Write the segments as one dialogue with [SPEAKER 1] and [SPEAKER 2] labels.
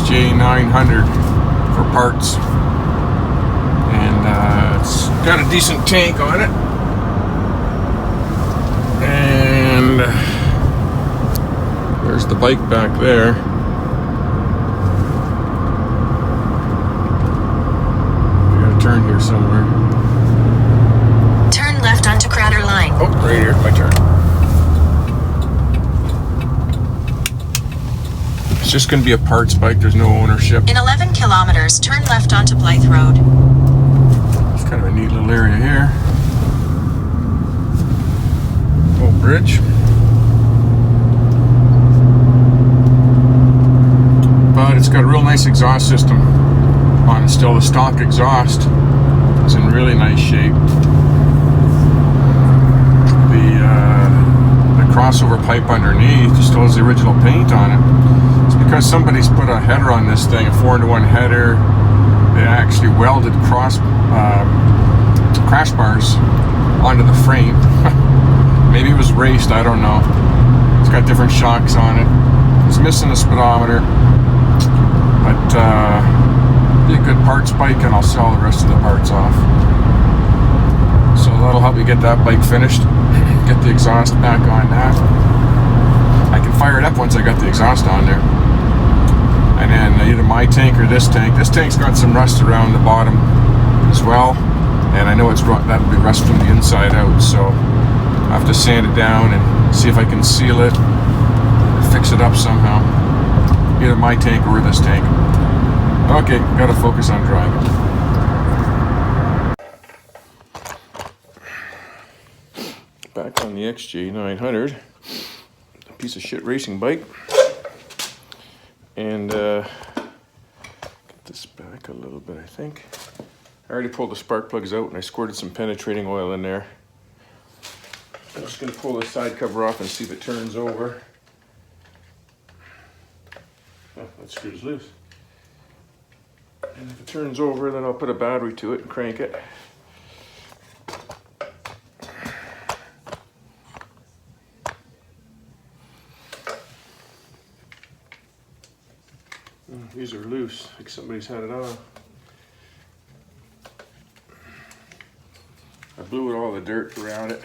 [SPEAKER 1] XJ900 for parts, and it's got a decent tank on it, and there's the bike back there. We got to turn here somewhere.
[SPEAKER 2] Turn left onto Crater Line.
[SPEAKER 1] Oh, right here, my turn. It's just going to be a parts bike, there's no ownership.
[SPEAKER 2] In 11 kilometers, turn left onto Blythe Road.
[SPEAKER 1] It's kind of a neat little area here. Old bridge. But it's got a real nice exhaust system on it still. The stock exhaust is in really nice shape. The crossover pipe underneath still has the original paint on it. It's because somebody's put a header on this thing, a 4-into-1 header. They actually welded crash bars onto the frame. Maybe it was raced, I don't know. It's got different shocks on it. It's missing a speedometer. But be a good parts bike, and I'll sell the rest of the parts off. So that'll help me get that bike finished. Get the exhaust back on that. I can fire it up once I got the exhaust on there. And then either my tank or this tank. This tank's got some rust around the bottom as well. And I know that'll be rust from the inside out. So I have to sand it down and see if I can seal it or fix it up somehow. Either my tank or this tank. Okay, gotta focus on driving. Back on the XJ900, a piece of shit racing bike. And get this back a little bit, I think. I already pulled the spark plugs out and I squirted some penetrating oil in there. I'm just gonna pull the side cover off and see if it turns over. Oh, that screw's loose. And if it turns over, then I'll put a battery to it and crank it. These are loose, like somebody's had it on. I blew all the dirt around it.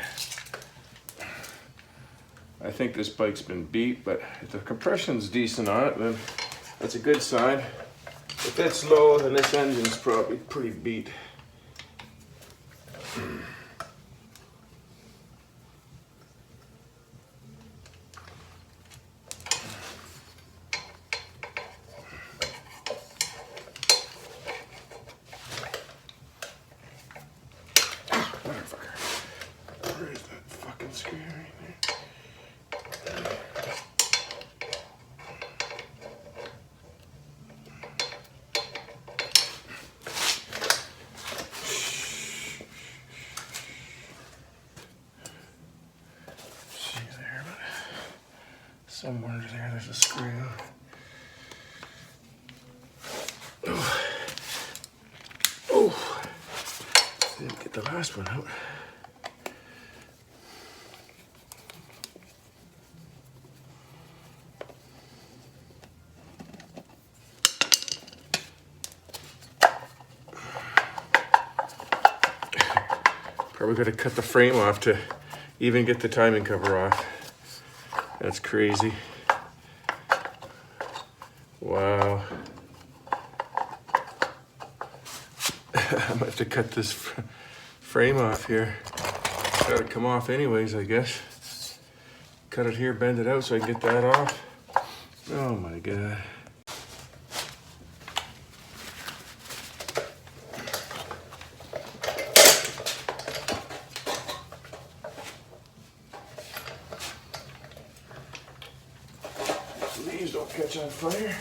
[SPEAKER 1] I think this bike's been beat, but if the compression's decent on it, then that's a good sign. If it's low, then this engine's probably pretty beat. Where is that fucking screw right there? See there, but somewhere there's a screw. Oh, didn't get the last one out. Probably got to cut the frame off to even get the timing cover off. That's crazy. Wow. I might have to cut this frame off here. It's got to come off anyways, I guess. Cut it here, bend it out so I can get that off. Oh my God. These don't catch on fire.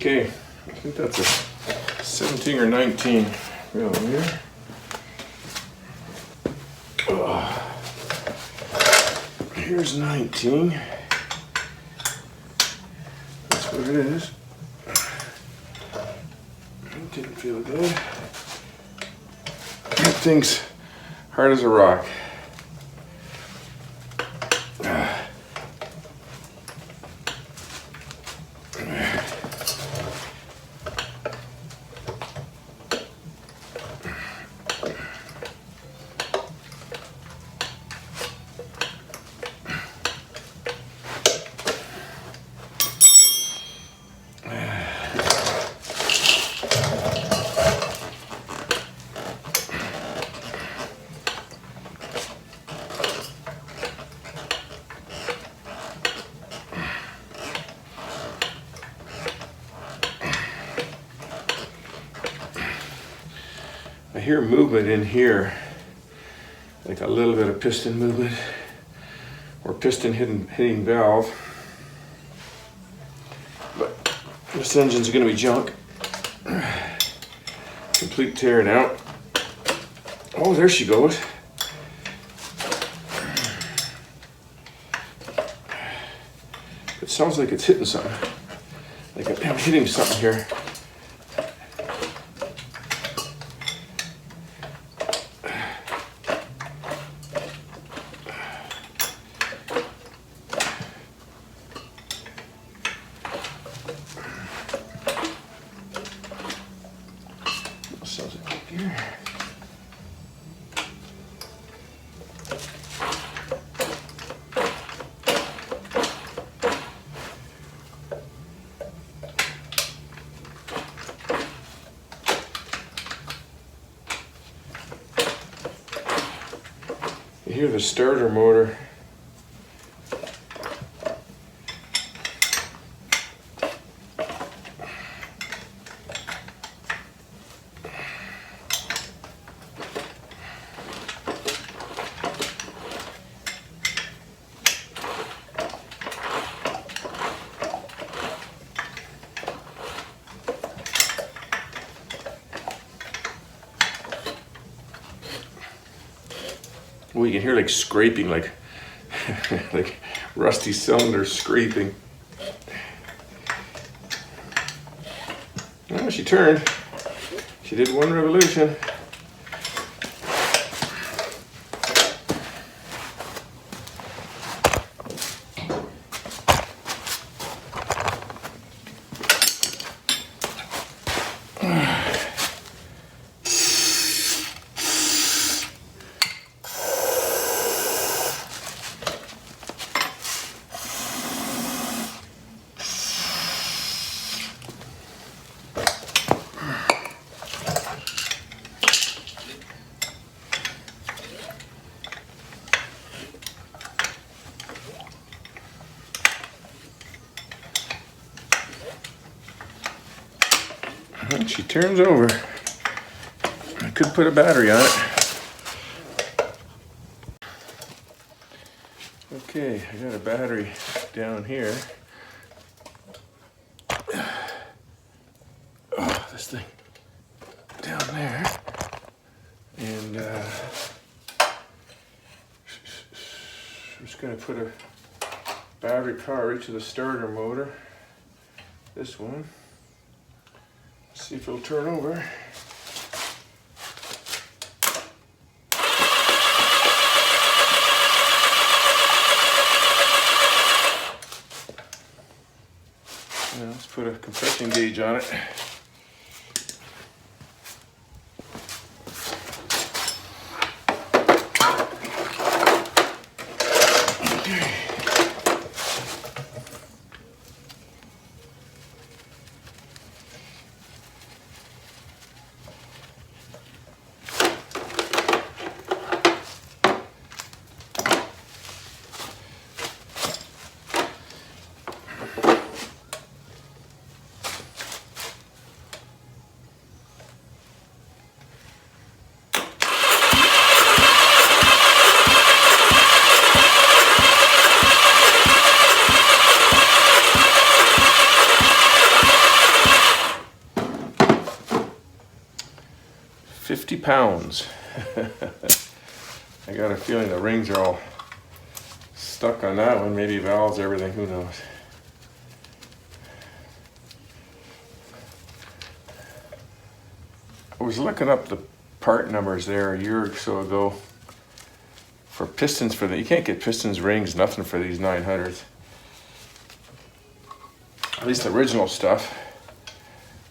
[SPEAKER 1] Okay, I think that's a 17 or 19 millimeter. Here's 19. That's what it is. It didn't feel good. That thing's hard as a rock. I hear movement in here, like a little bit of piston movement or piston hitting valve. But this engine's gonna be junk. Complete tearing out. Oh, there she goes. It sounds like it's hitting something. Like I'm hitting something here. Sounds like here. You hear the starter motor. Well, you can hear like scraping, like like rusty cylinders scraping. Oh, she turned. She did one revolution. And she turns over. I could put a battery on it. Okay, I got a battery down here. Oh, this thing down there. And I'm just gonna put a battery power to the starter motor. This one. See if it'll turn over. Now let's put a compression gauge on it. pounds. I got a feeling the rings are all stuck on that one. Maybe valves, everything, who knows. I was looking up the part numbers there a year or so ago for pistons for the, you can't get pistons, rings, nothing for these 900s. At least the original stuff.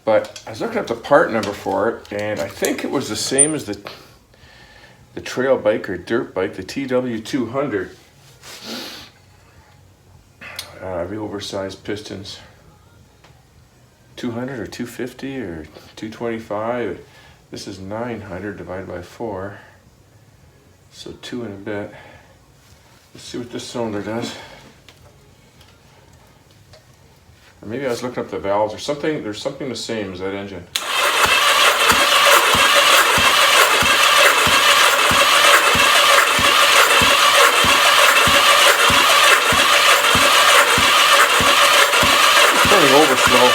[SPEAKER 1] But I was looking up the part number for it, and I think it was the same as the trail bike or dirt bike, the TW200. The oversized pistons. 200 or 250 or 225. This is 900 divided by 4. So 2 and a bit. Let's see what this cylinder does. Or maybe I was looking up the valves or something. There's something the same as that engine. It's turning over slow.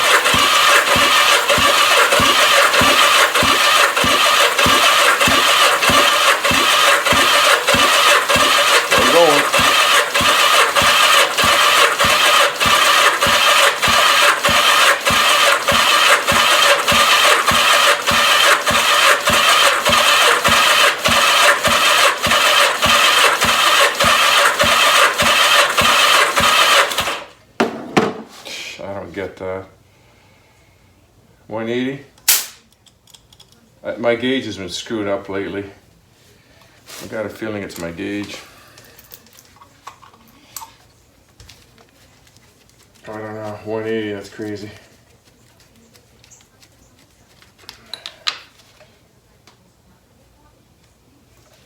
[SPEAKER 1] I don't get that. 180. My gauge has been screwed up lately. I got a feeling it's my gauge. I don't know. 180. That's crazy.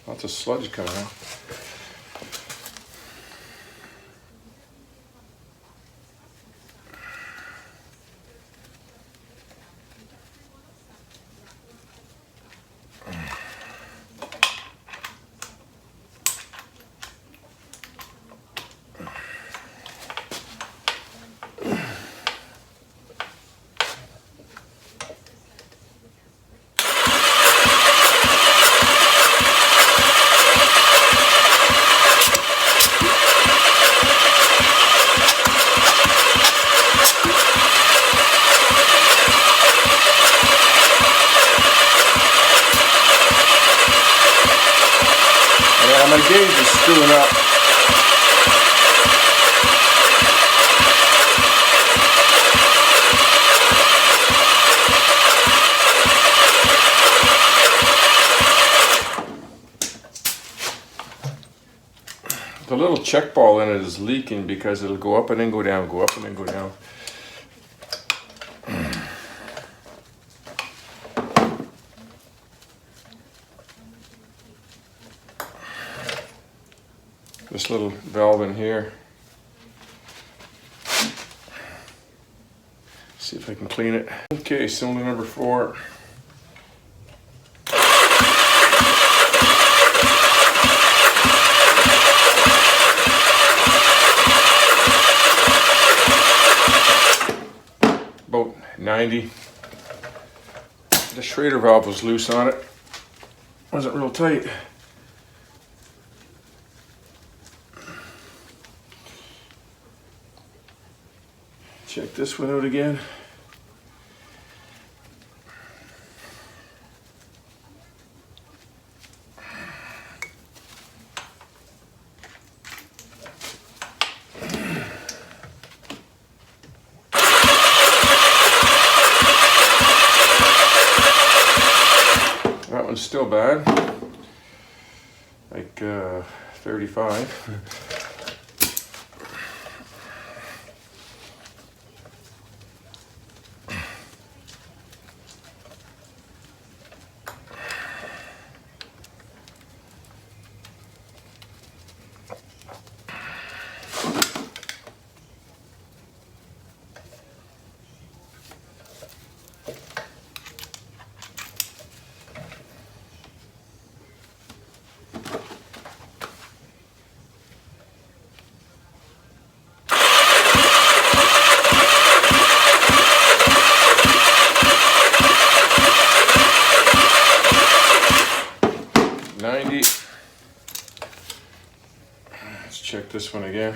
[SPEAKER 1] Lots of sludge coming out. My gauge is screwing up. The little check ball in it is leaking because it'll go up and then go down, go up and then go down. This little valve in here. See if I can clean it. Okay, cylinder number 4. About 90. The Schrader valve was loose on it. Wasn't real tight. Check this one out again. That one's still bad. Like 35. again.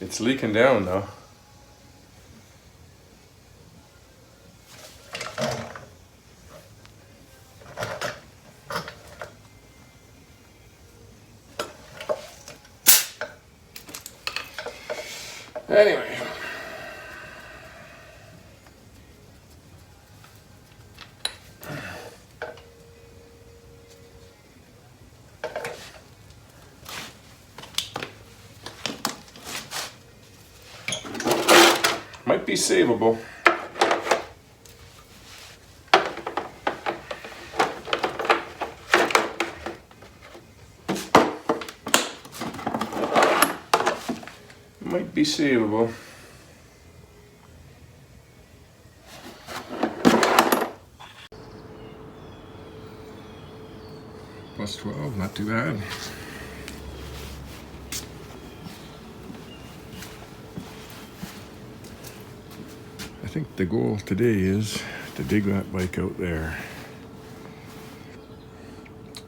[SPEAKER 1] It's leaking down though. Anyway. Might be savable. Might be savable. Plus 12, not too bad. I think the goal today is to dig that bike out there.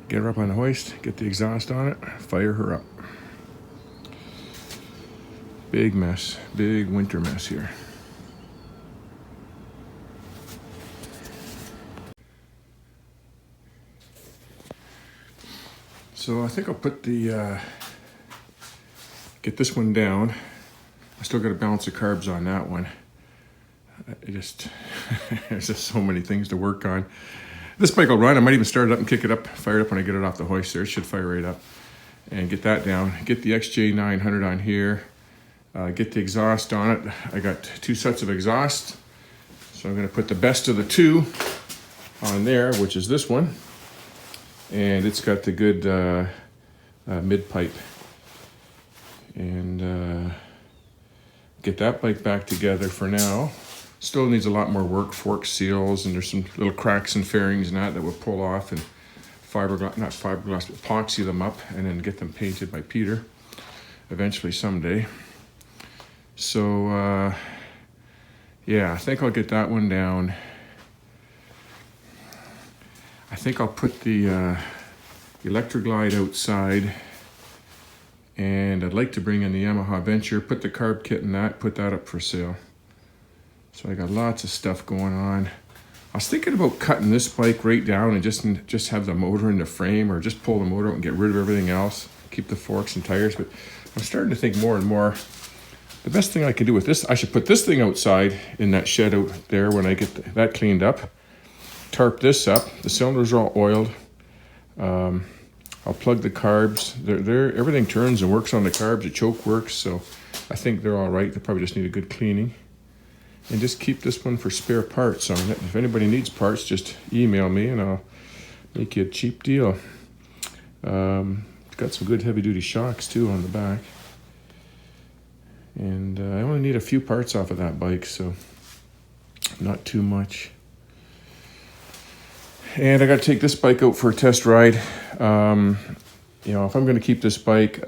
[SPEAKER 1] Get her up on the hoist, get the exhaust on it, fire her up. Big mess, big winter mess here. So I think I'll put the, get this one down. I still got to balance the carbs on that one. There's just so many things to work on. This bike will run. I might even start it up and kick it up, fire it up when I get it off the hoist there. It should fire right up. And get that down. Get the XJ900 on here. Get the exhaust on it. I got 2 sets of exhaust. So I'm going to put the best of the 2 on there, which is this one. And it's got the good mid pipe. And get that bike back together for now. Still needs a lot more work, fork seals, and there's some little cracks and fairings and that will pull off and fiberglass, not fiberglass, but epoxy them up and then get them painted by Peter eventually someday. So, yeah, I think I'll get that one down. I think I'll put the Electroglide outside, and I'd like to bring in the Yamaha Venture, put the carb kit in that, put that up for sale. So I got lots of stuff going on. I was thinking about cutting this bike right down and just have the motor in the frame, or just pull the motor out and get rid of everything else, keep the forks and tires, but I'm starting to think more and more, the best thing I can do with this, I should put this thing outside in that shed out there when I get that cleaned up, tarp this up, the cylinders are all oiled, I'll plug the carbs, everything turns and works on the carbs, the choke works, so I think they're all right. They probably just need a good cleaning. And just keep this one for spare parts on it. If anybody needs parts, just email me and I'll make you a cheap deal. It's got some good heavy-duty shocks too on the back. And I only need a few parts off of that bike, so not too much. And I got to take this bike out for a test ride. You know, if I'm going to keep this bike,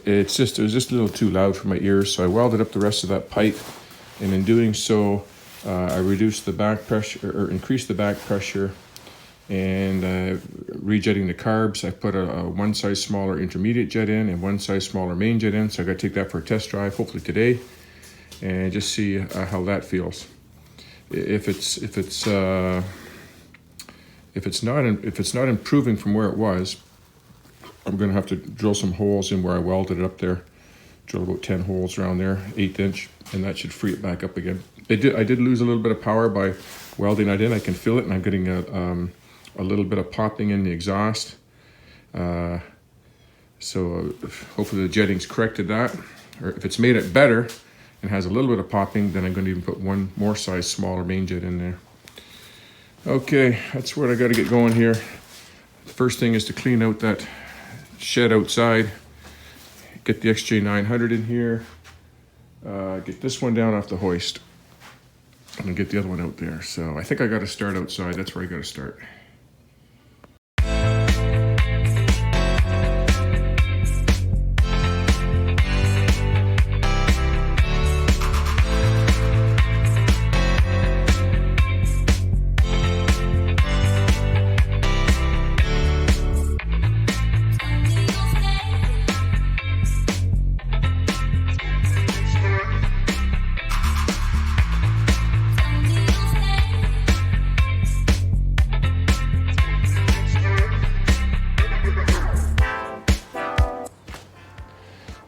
[SPEAKER 1] it was just a little too loud for my ears, so I welded up the rest of that pipe. And in doing so, I reduced the back pressure, or increased the back pressure, and rejetting the carbs. I put a 1 size smaller intermediate jet in and 1 size smaller main jet in. So I got to take that for a test drive, hopefully today, and just see how that feels. If it's not improving from where it was, I'm going to have to drill some holes in where I welded it up there. Drill about 10 holes around there, 1/8 inch, and that should free it back up again. I did lose a little bit of power by welding that in. I can feel it, and I'm getting a little bit of popping in the exhaust. So hopefully the jetting's corrected that. Or if it's made it better and has a little bit of popping, then I'm going to even put 1 more size smaller main jet in there. Okay, that's what I got to get going here. The first thing is to clean out that shed outside. Get the XJ900 in here. Get this one down off the hoist. And get the other one out there. So I think I got to start outside. That's where I got to start.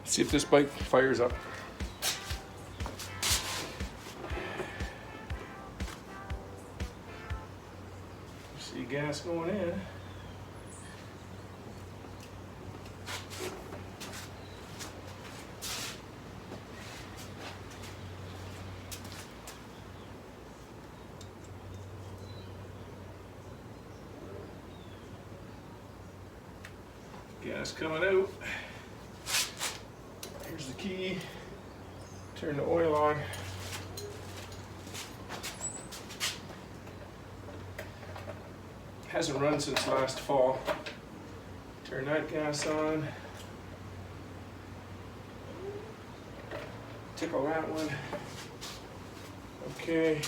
[SPEAKER 1] See if this bike fires up. See gas going in. Gas coming out. Here's the key. Turn the oil on. Hasn't run since last fall. Turn that gas on. Tickle that one. Okay.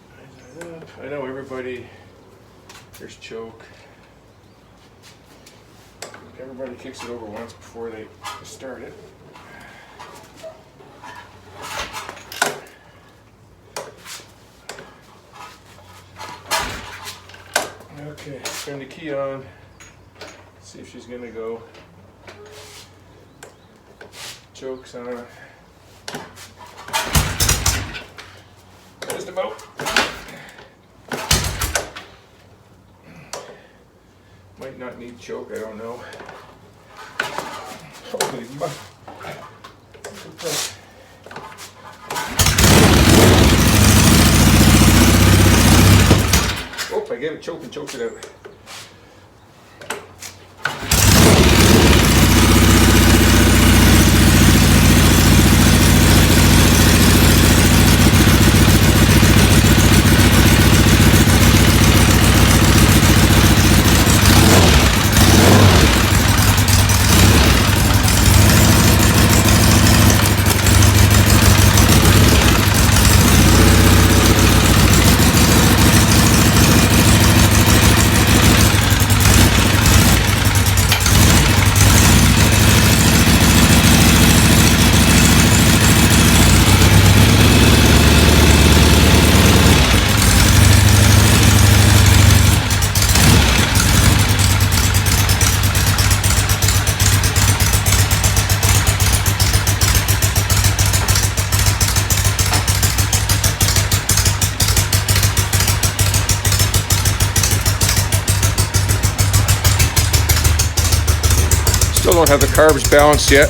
[SPEAKER 1] Line that up. I know everybody, there's choke. Everybody kicks it over once before they start it. Okay, turn the key on. See if she's gonna go. Choke's on. Just about. Might not need choke, I don't know. Holy muck. Oh, I gave it choke and choked it out. Still don't have the carbs balanced yet.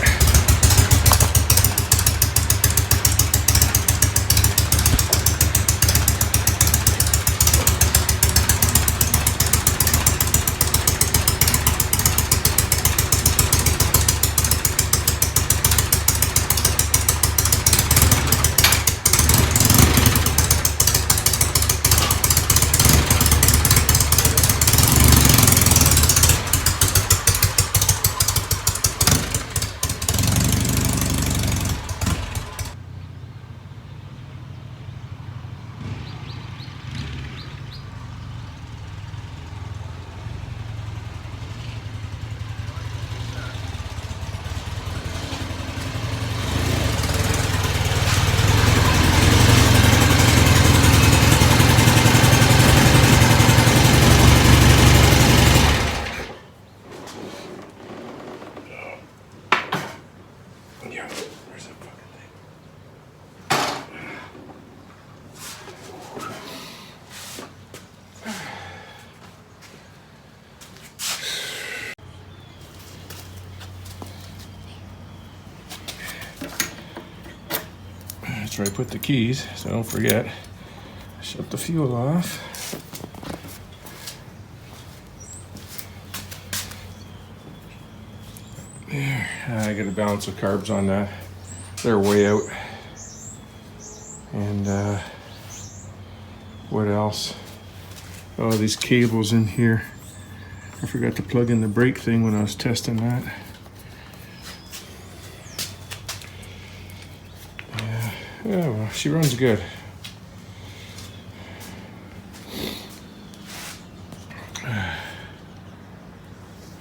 [SPEAKER 1] That's where I put the keys, so don't forget. So Shut the fuel off. There, I got a balance of carbs on that. They're way out. And what else? Oh, these cables in here. I forgot to plug in the brake thing when I was testing that. Yeah, oh, well, she runs good.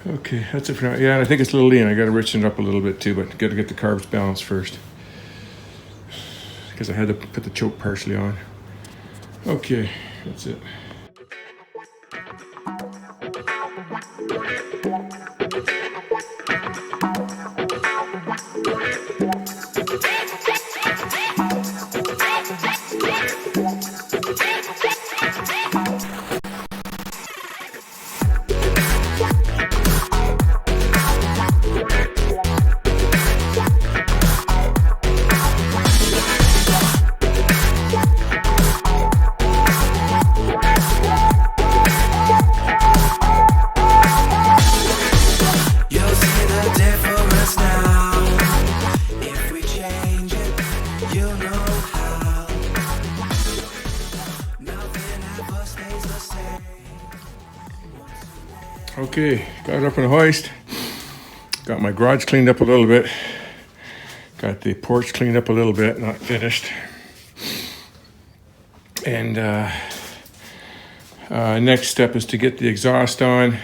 [SPEAKER 1] Okay, that's it for now. Yeah, I think it's a little lean. I got to richen it up a little bit too, but got to get the carbs balanced first because I had to put the choke partially on. Okay, that's it. Okay, got it up on the hoist. Got my garage cleaned up a little bit. Got the porch cleaned up a little bit, not finished. And next step is to get the exhaust on.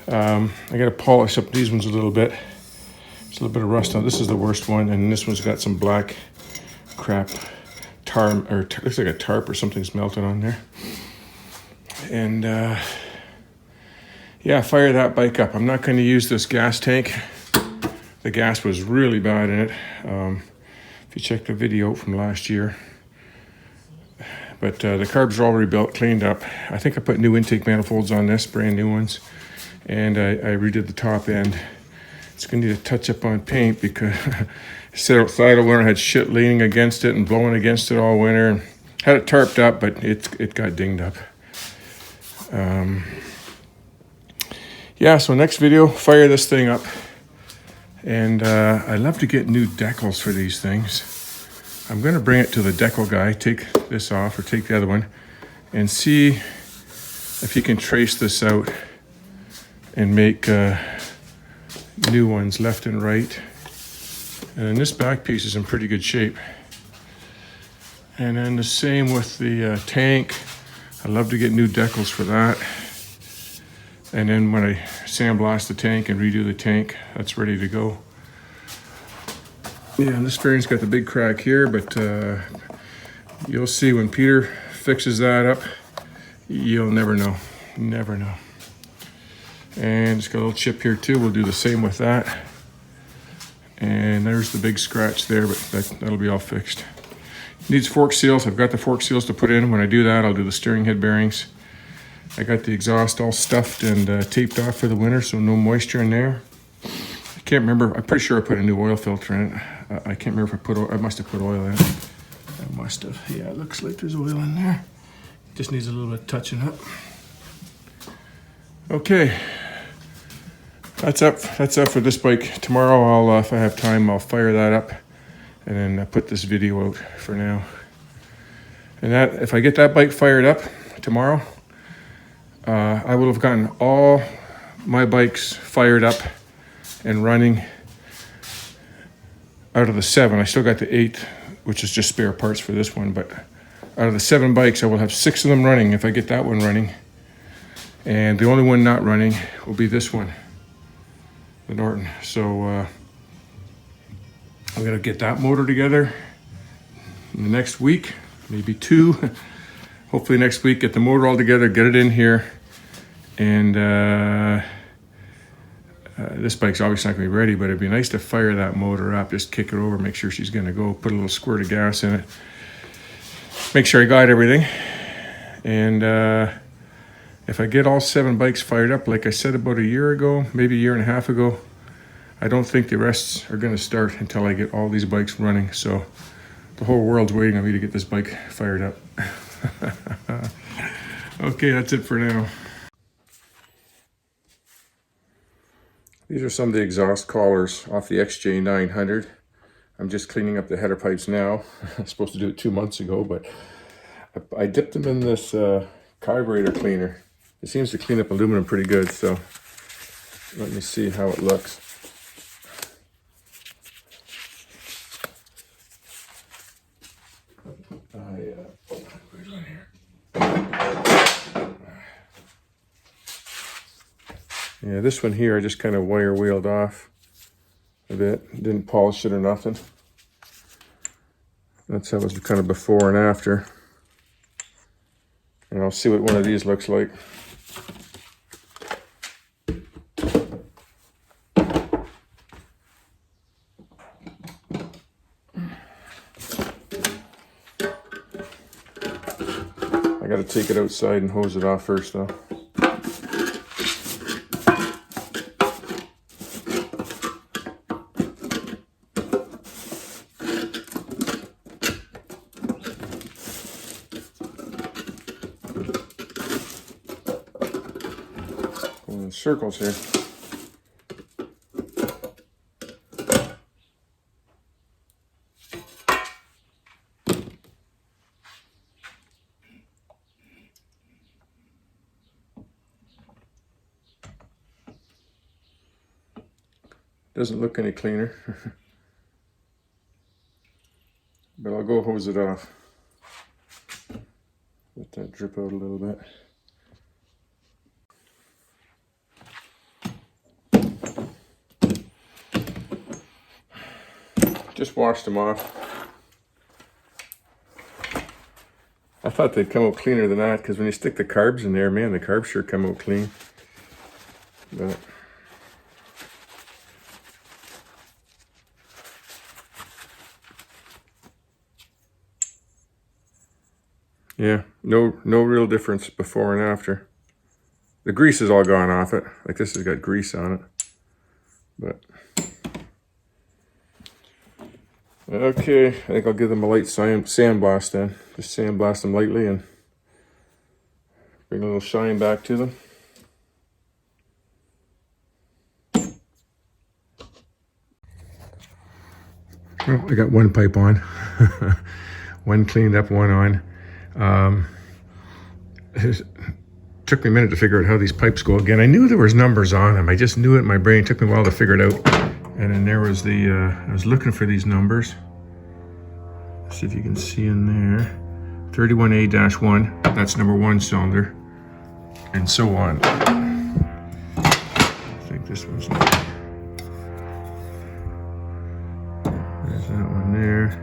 [SPEAKER 1] I gotta polish up these ones a little bit. There's a little bit of rust on. This is the worst one, and this one's got some black crap, tar, or looks like a tarp or something's melted on there. And yeah, fire that bike up. I'm not going to use this gas tank. The gas was really bad in it. If you check the video from last year. But the carbs are all rebuilt, cleaned up. I think I put new intake manifolds on this, brand new ones. And I redid the top end. It's going to need a touch up on paint because I sat outside all winter, had shit leaning against it and blowing against it all winter. Had it tarped up, but it got dinged up. Yeah, so next video, fire this thing up. And I'd love to get new decals for these things. I'm gonna bring it to the decal guy, take this off or take the other one, and see if he can trace this out and make new ones left and right. And then this back piece is in pretty good shape. And then the same with the tank. I'd love to get new decals for that. And then when I sandblast the tank and redo the tank, that's ready to go. Yeah, and this fairing's got the big crack here, but you'll see when Peter fixes that up, you'll never know, never know. And it's got a little chip here too. We'll do the same with that. And there's the big scratch there, but that'll be all fixed. Needs fork seals. I've got the fork seals to put in. When I do that, I'll do the steering head bearings. I got the exhaust all stuffed and taped off for the winter, so no moisture in there. I can't remember. I'm pretty sure I put a new oil filter in it. I can't remember if I put oil. I must have put oil in it. I must have. Yeah, it looks like there's oil in there. Just needs a little bit of touching up. Okay. That's up for this bike. Tomorrow, I'll if I have time, I'll fire that up and then put this video out for now. And that, if I get that bike fired up tomorrow, I will have gotten all my bikes fired up and running out of the 7. I still got the 8, which is just spare parts for this one, but out of the 7 bikes, I will have 6 of them running if I get that one running. And the only one not running will be this one, the Norton. So I'm gonna get that motor together in the next week, maybe 2. Hopefully next week, get the motor all together, get it in here. And this bike's obviously not gonna be ready, but it'd be nice to fire that motor up, just kick it over, make sure she's gonna go, put a little squirt of gas in it. Make sure I got everything. And if I get all 7 bikes fired up, like I said about a year ago, maybe a year and a half ago, I don't think the rest are gonna start until I get all these bikes running. So the whole world's waiting on me to get this bike fired up. Okay, that's it for now. These are some of the exhaust collars off the XJ900. I'm just cleaning up the header pipes now. I was supposed to do it 2 months ago, but I dipped them in this carburetor cleaner. It seems to clean up aluminum pretty good, so let me see how it looks. Where's one here? Yeah, this one here I just kind of wire wheeled off a bit. Didn't polish it or nothing. That's how it was kind of before and after. And I'll see what one of these looks like. I gotta take it outside and hose it off first though. Going in circles here. Doesn't look any cleaner, but I'll go hose it off. Let that drip out a little bit. Just washed them off. I thought they'd come out cleaner than that, because when you stick the carbs in there, man, the carbs sure come out clean. But yeah, no real difference before and after. The grease is all gone off it. Like this has got grease on it. But okay, I think I'll give them a light sandblast then. Just sandblast them lightly and bring a little shine back to them. Oh, I got one pipe on. One cleaned up, one on. It took me a minute to figure out how these pipes go again. I knew there was numbers on them. I just knew it in my brain. It took me a while to figure it out. And then there was the, I was looking for these numbers. Let's see if you can see in there. 31A-1, that's number 1 cylinder. And so on. I think this one's not. There's that one there.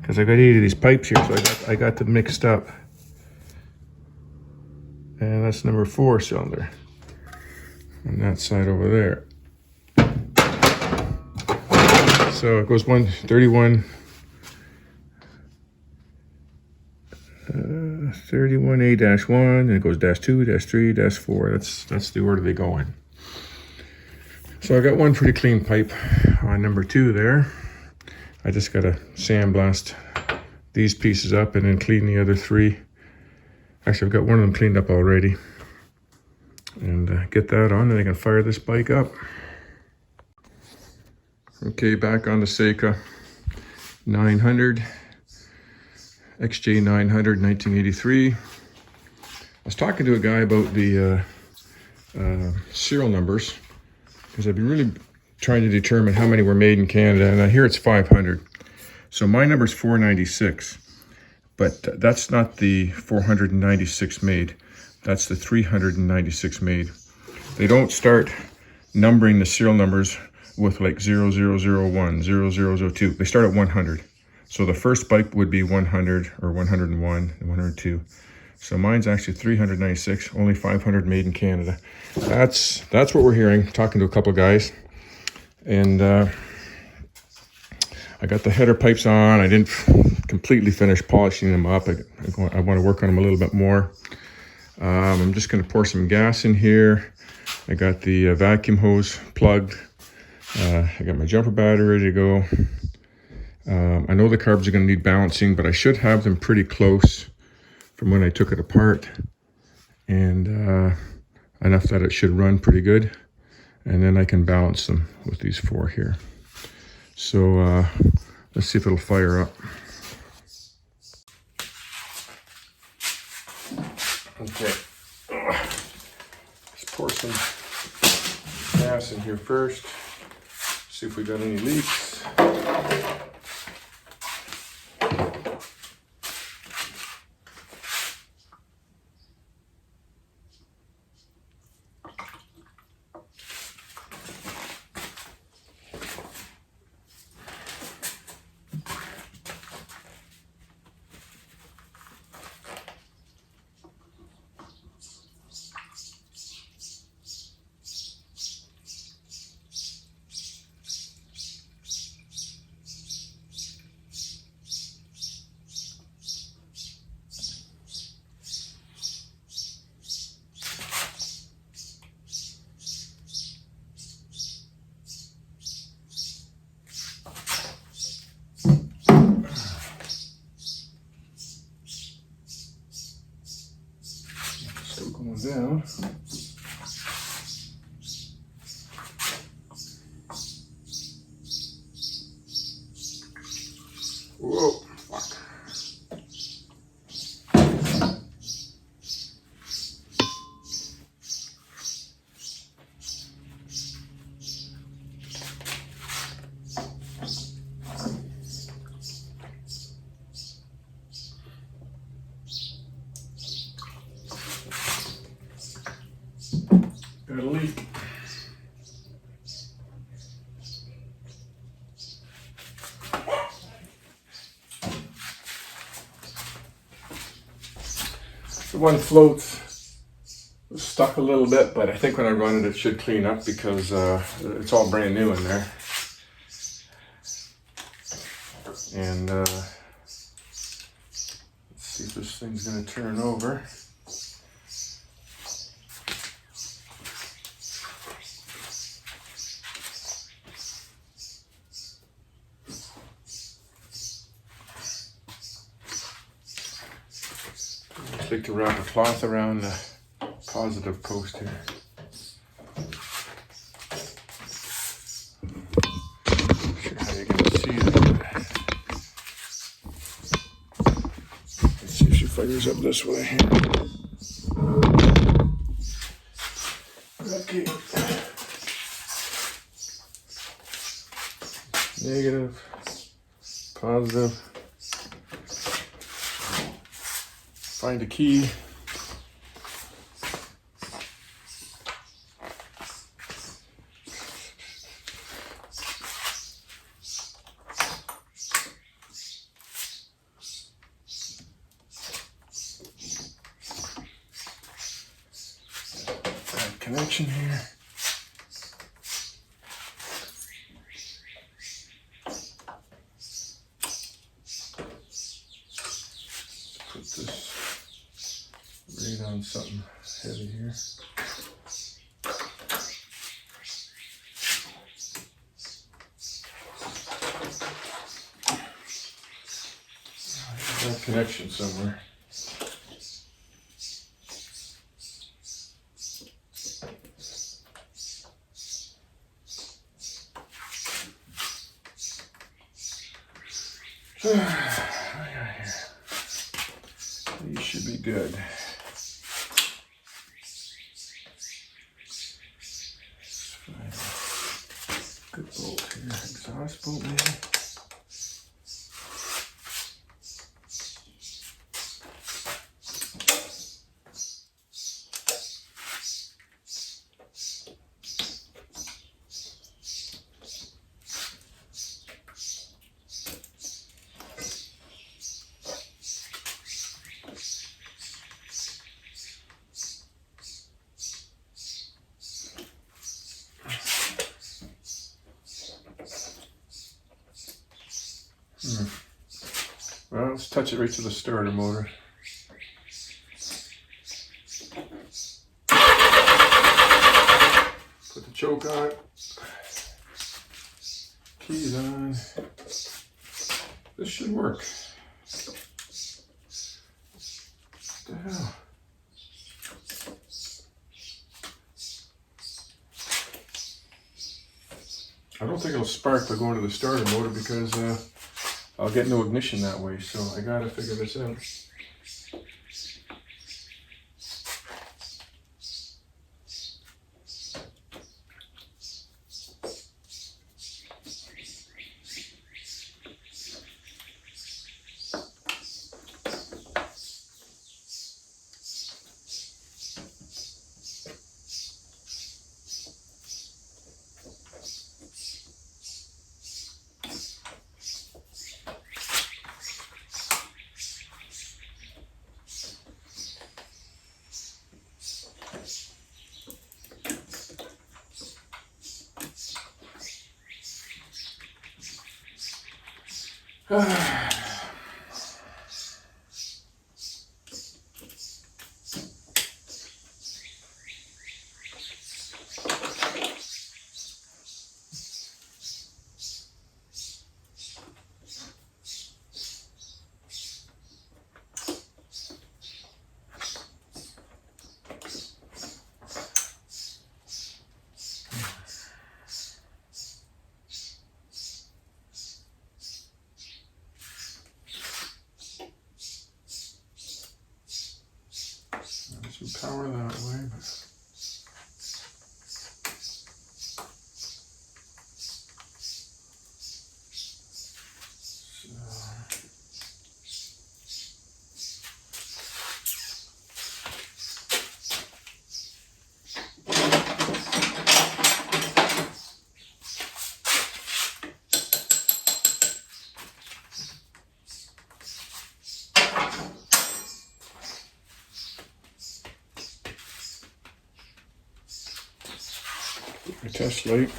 [SPEAKER 1] Because I got 8 of these pipes here, so I got them mixed up. And that's number 4 cylinder. On that side over there. So it goes 31, 31A-1, and it goes -2, -3, -4. That's the order they go in. So I got one pretty clean pipe on number 2 there. I just got to sandblast these pieces up and then clean the other 3. Actually, I've got one of them cleaned up already. And get that on, and I can fire this bike up. Okay, back on the Seca 900, XJ900, 1983. I was talking to a guy about the serial numbers, because I've been really trying to determine how many were made in Canada, and I hear it's 500. So my number's 496, but that's not the 496 made. That's the 396 made. They don't start numbering the serial numbers with like 0001, 0002. They start at 100. So the first bike would be 100 or 101 and 102. So mine's actually 396, only 500 made in Canada. That's what we're hearing, talking to a couple of guys. And I got the header pipes on. I didn't completely finish polishing them up. I want to work on them a little bit more. I'm just going to pour some gas in here. I got the vacuum hose plugged. I got my jumper battery ready to go. I know the carbs are going to need balancing, but I should have them pretty close from when I took it apart, and enough that it should run pretty good, and then I can balance them with these 4 here. So let's see if it'll fire up. Okay, let's pour some gas in here first, see if we got any leaks. Still going down. Whoa, fuck. Got a leak. The one float was stuck a little bit, but I think when I run it, it should clean up because it's all brand new in there. And let's see if this thing's gonna turn over. I like to wrap a cloth around the positive post here. Not sure how you're going to see that. Let's see if she fires up this way here. Okay. Negative, positive. Find a key. Bad connection here. Put this right on something heavy here. That connection somewhere. These should be good. Good bolt here, exhaust bolt maybe. Well, let's touch it right to the starter motor. Put the choke on. Keys on. This should work. What the hell? I don't think it'll spark by going to the starter motor because I'll get no ignition that way, so I gotta figure this out. Some power that way, but a test light.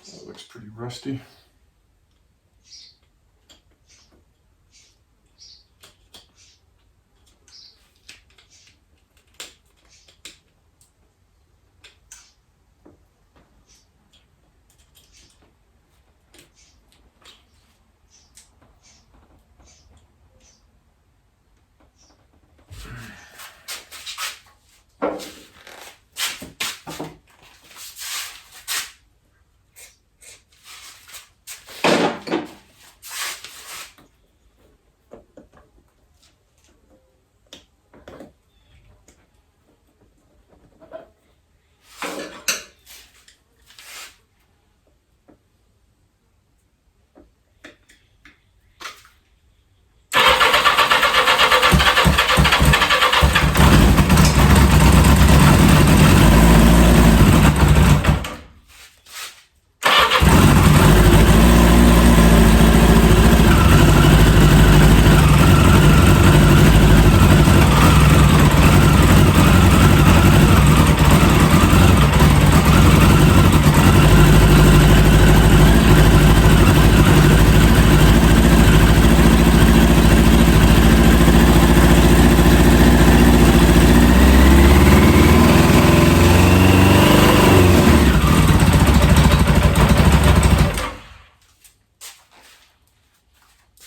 [SPEAKER 1] That looks pretty rusty.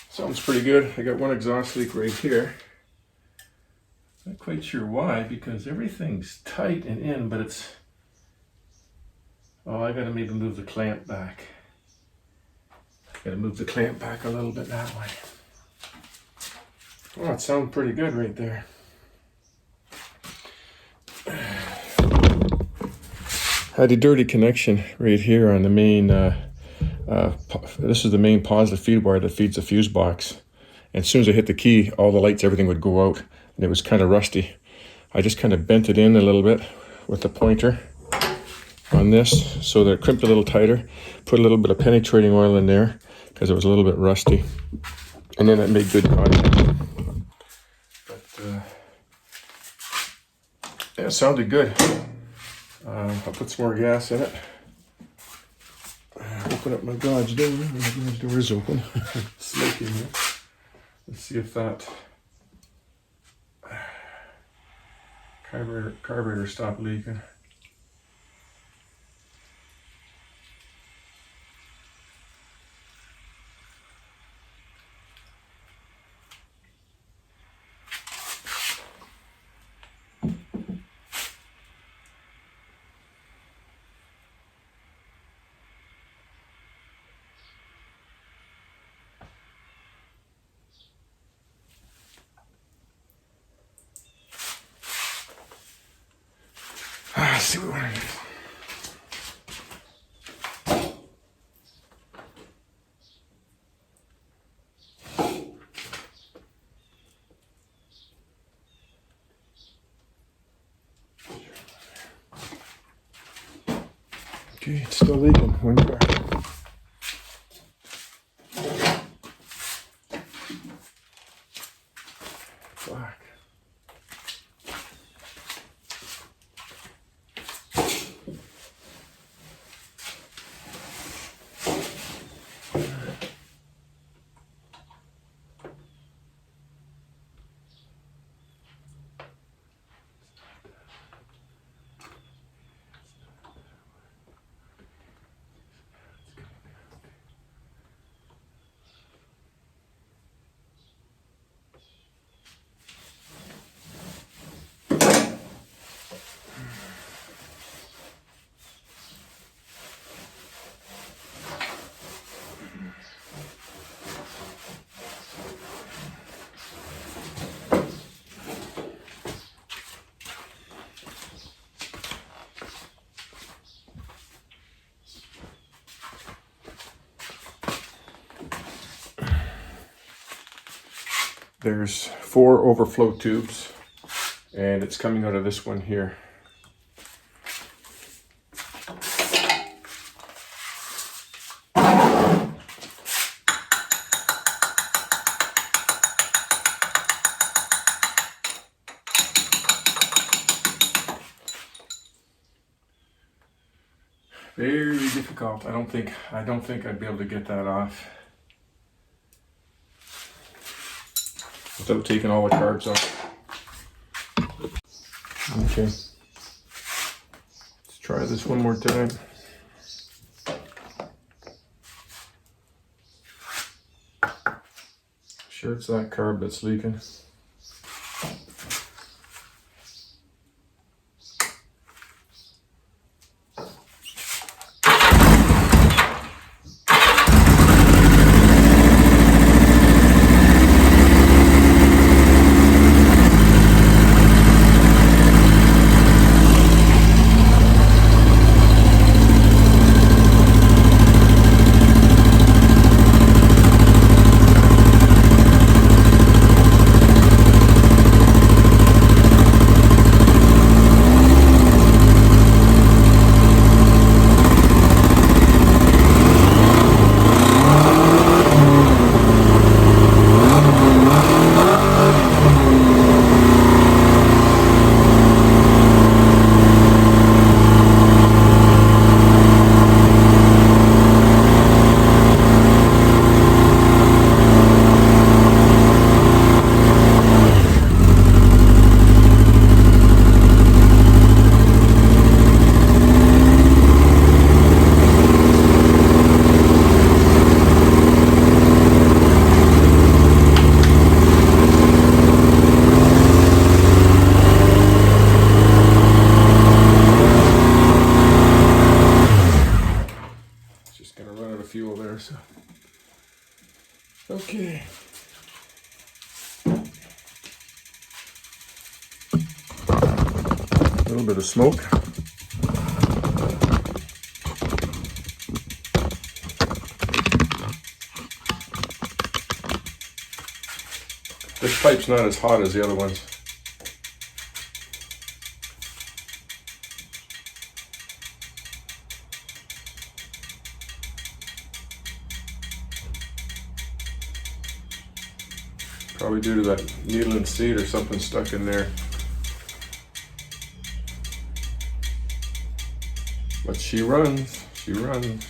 [SPEAKER 1] Sounds pretty good. I got one exhaust leak right here. Not quite sure why, because everything's tight and in, but it's... Oh, I gotta maybe move the clamp back. Gotta move the clamp back a little bit that way. Oh, it sounds pretty good right there. Had a dirty connection right here on the main, this is the main positive feed wire that feeds the fuse box. And as soon as I hit the key, all the lights, everything would go out. And it was kind of rusty. I just kind of bent it in a little bit with the pointer on this so that it crimped a little tighter. Put a little bit of penetrating oil in there because it was a little bit rusty. And then it made good contact. But yeah, it sounded good. I'll put some more gas in it. Open up my garage door. My garage door is open. Smoky in here. Let's see if that carburetor stopped leaking. Let's see what we're gonna do. Okay, it's still leaking. One bar. Black. There's 4 overflow tubes, and it's coming out of this one here. Very difficult. I don't think I'd be able to get that off without taking all the carbs off. Okay, let's try this one more time. Sure it's that carb that's leaking. Fuel there, so okay. A little bit of smoke. This pipe's not as hot as the other ones. Probably due to that needle and seat or something stuck in there. But she runs, she runs.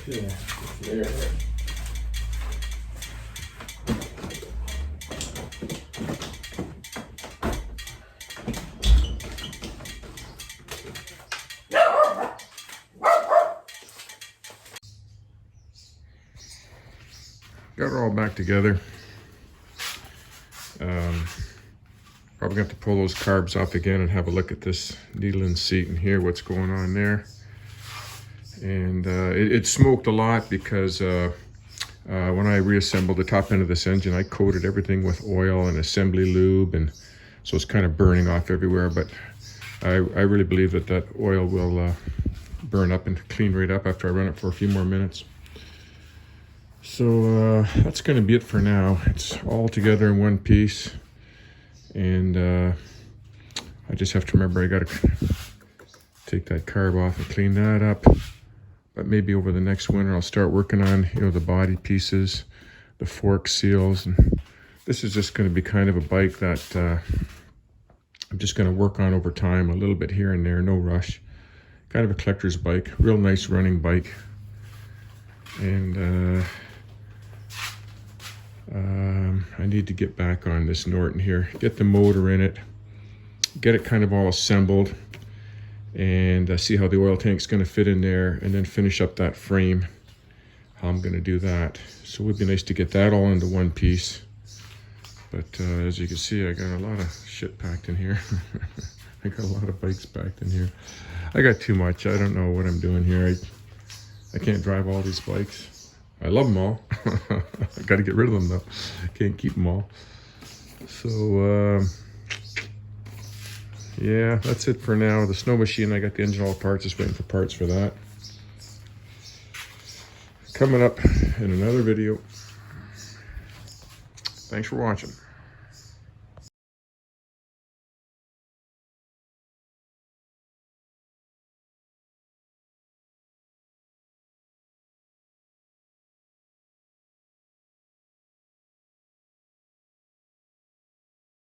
[SPEAKER 1] Yeah, there. Got her all back together. Probably going to have to pull those carbs off again and have a look at this needle and seat and hear what's going on there. And it smoked a lot because when I reassembled the top end of this engine, I coated everything with oil and assembly lube, and so it's kind of burning off everywhere. But I really believe that that oil will burn up and clean right up after I run it for a few more minutes. So that's going to be it for now. It's all together in one piece. And I just have to remember I got to take that carb off and clean that up. But maybe over the next winter I'll start working on, you know, the body pieces, the fork seals. And this is just going to be kind of a bike that I'm just going to work on over time, a little bit here and there, no rush. Kind of a collector's bike, real nice running bike. And I need to get back on this Norton here, get the motor in it, get it kind of all assembled, and see how the oil tank's going to fit in there, and then finish up that frame, how I'm going to do that. So it would be nice to get that all into one piece. But as you can see, I got a lot of shit packed in here. I got a lot of bikes packed in here. I got too much. I don't know what I'm doing here. I can't drive all these bikes. I love them all. I got to get rid of them though. Can't keep them all. So yeah, that's it for now. The snow machine, I got the engine all parts, just waiting for parts for that. Coming up in another video. Thanks for watching.